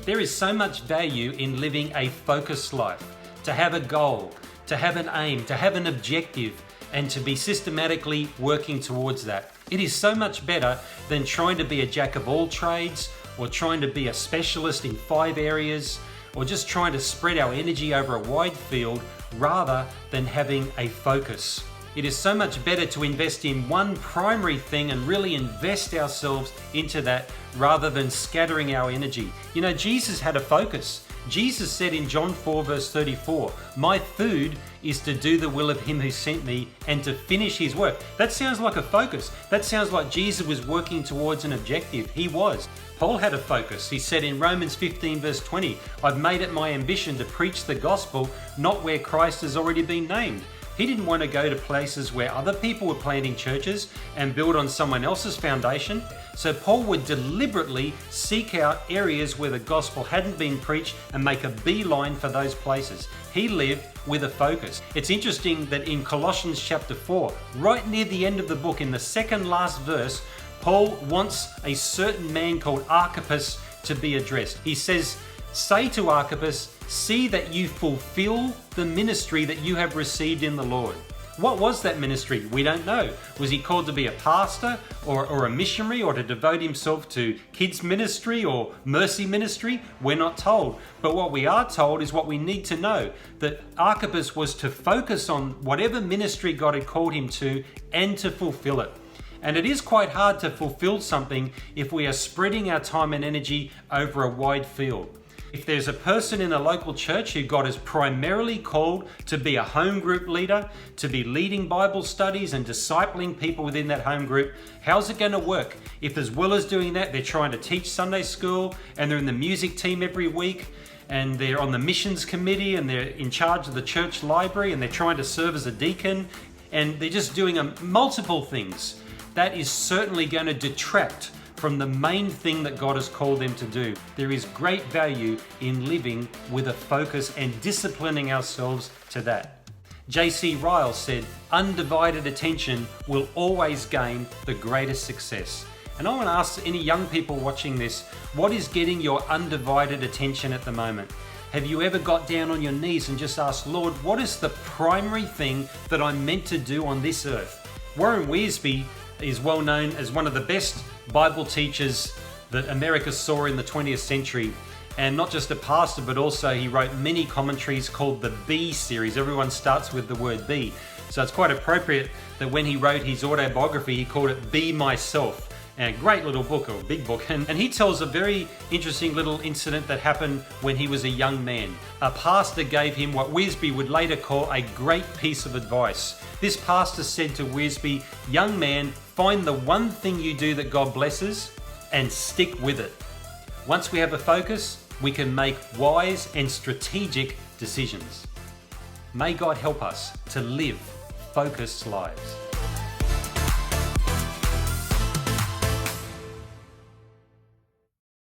There is so much value in living a focused life, to have a goal, to have an aim, to have an objective, and to be systematically working towards that. It is so much better than trying to be a jack of all trades, or trying to be a specialist in 5 areas, or just trying to spread our energy over a wide field rather than having a focus. It is so much better to invest in one primary thing and really invest ourselves into that rather than scattering our energy. You know, Jesus had a focus. Jesus said in John 4 verse 34, "My food is to do the will of him who sent me and to finish his work." That sounds like a focus. That sounds like Jesus was working towards an objective. He was. Paul had a focus. He said in Romans 15 verse 20, "I've made it my ambition to preach the gospel not where Christ has already been named." He didn't want to go to places where other people were planting churches and build on someone else's foundation. So Paul would deliberately seek out areas where the gospel hadn't been preached and make a beeline for those places. He lived with a focus. It's interesting that in Colossians chapter 4, right near the end of the book, in the second last verse, Paul wants a certain man called Archippus to be addressed. He says, "Say to Archippus, see that you fulfill the ministry that you have received in the Lord." What was that ministry? We don't know. Was he called to be a pastor or a missionary or to devote himself to kids ministry or mercy ministry? We're not told. But what we are told is what we need to know, that Archippus was to focus on whatever ministry God had called him to and to fulfill it. And it is quite hard to fulfill something if we are spreading our time and energy over a wide field. If there's a person in a local church who God has primarily called to be a home group leader, to be leading Bible studies and discipling people within that home group, how's it going to work? If as well as doing that, they're trying to teach Sunday school and they're in the music team every week and they're on the missions committee and they're in charge of the church library and they're trying to serve as a deacon and they're just doing multiple things, that is certainly going to detract from the main thing that God has called them to do. There is great value in living with a focus and disciplining ourselves to that. J.C. Ryle said, "Undivided attention will always gain the greatest success." And I want to ask any young people watching this, what is getting your undivided attention at the moment? Have you ever got down on your knees and just asked, "Lord, what is the primary thing that I'm meant to do on this earth?" Warren Wiersbe is well known as one of the best Bible teachers that America saw in the 20th century. And not just a pastor, but also he wrote many commentaries called the Be series. Everyone starts with the word be. So it's quite appropriate that when he wrote his autobiography, he called it Be Myself. And a great little book, or a big book. And he tells a very interesting little incident that happened when he was a young man. A pastor gave him what Wiersbe would later call a great piece of advice. This pastor said to Wiersbe, "Young man, find the one thing you do that God blesses and stick with it." Once we have a focus, we can make wise and strategic decisions. May God help us to live focused lives.